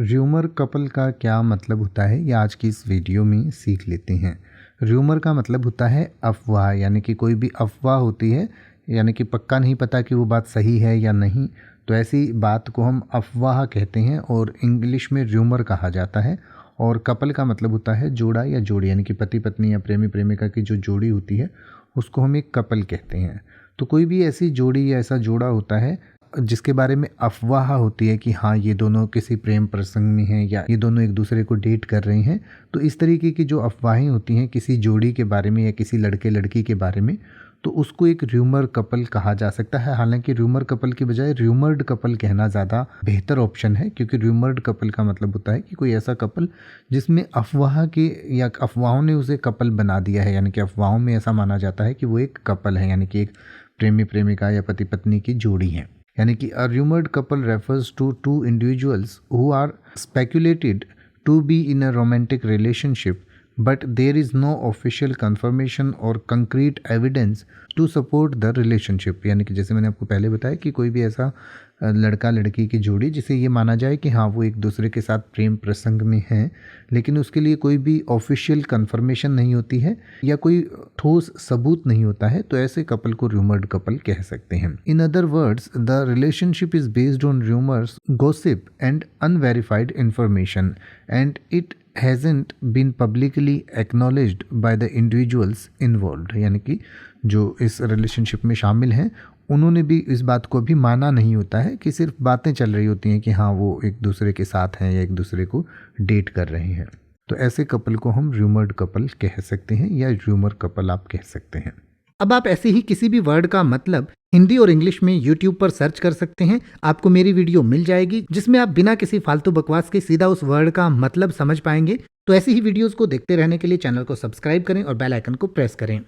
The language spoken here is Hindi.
र्यूमर कपल का क्या मतलब होता है, ये आज की इस वीडियो में सीख लेते हैं। र्यूमर का मतलब होता है अफवाह, यानी कि कोई भी अफवाह होती है, यानी कि पक्का नहीं पता कि वो बात सही है या नहीं, तो ऐसी बात को हम अफवाह कहते हैं और इंग्लिश में र्यूमर कहा जाता है। और कपल का मतलब होता है जोड़ा या जोड़ी, यानी कि पति पत्नी या प्रेमी प्रेमिका की जो जोड़ी होती है उसको हम एक कपल कहते हैं। तो कोई भी ऐसी जोड़ी या ऐसा जोड़ा होता है जिसके बारे में अफवाह होती है कि हाँ ये दोनों किसी प्रेम प्रसंग में हैं या ये दोनों एक दूसरे को डेट कर रहे हैं, तो इस तरीके की जो अफवाहें होती हैं किसी जोड़ी के बारे में या किसी लड़के लड़की के बारे में, तो उसको एक र्यूमर कपल कहा जा सकता है। हालांकि र्यूमर कपल की बजाय र्यूमर्ड कपल कहना ज़्यादा बेहतर ऑप्शन है, क्योंकि र्यूमर्ड कपल का मतलब होता है कि कोई ऐसा कपल जिसमें अफवाह के या अफवाहों ने उसे कपल बना दिया है, यानी कि अफवाहों में ऐसा माना जाता है कि वो एक कपल है, यानी कि एक प्रेमी प्रेमिका या पति पत्नी की जोड़ी है। यानी कि a rumored couple refers to two individuals who are speculated to be in a romantic relationship, but there is no official confirmation or concrete evidence to support the relationship। यानी कि जैसे मैंने आपको पहले बताया कि कोई भी ऐसा लड़का लड़की की जोड़ी जिसे ये माना जाए कि हाँ वो एक दूसरे के साथ प्रेम प्रसंग में हैं, लेकिन उसके लिए कोई भी ऑफिशियल कंफर्मेशन नहीं होती है या कोई ठोस सबूत नहीं होता है, तो ऐसे कपल को र्यूमर्ड कपल कह सकते हैं। In other words the relationship is based on rumours, gossip and unverified information and it hasn't been publicly acknowledged by the individuals involved। यानी कि जो इस रिलेशनशिप में शामिल हैं उन्होंने भी इस बात को भी माना नहीं होता है, कि सिर्फ बातें चल रही होती हैं कि हाँ वो एक दूसरे के साथ हैं या एक दूसरे को डेट कर रहे हैं। तो ऐसे कपल को हम र्यूमर्ड कपल कह सकते हैं या र्यूमर कपल आप कह सकते हैं। अब आप ऐसे ही किसी भी वर्ड का मतलब हिंदी और इंग्लिश में YouTube पर सर्च कर सकते हैं। आपको मेरी वीडियो मिल जाएगी जिसमें आप बिना किसी फालतू बकवास के सीधा उस वर्ड का मतलब समझ पाएंगे। तो ऐसी ही वीडियोस को देखते रहने के लिए चैनल को सब्सक्राइब करें और बेल आइकन को प्रेस करें।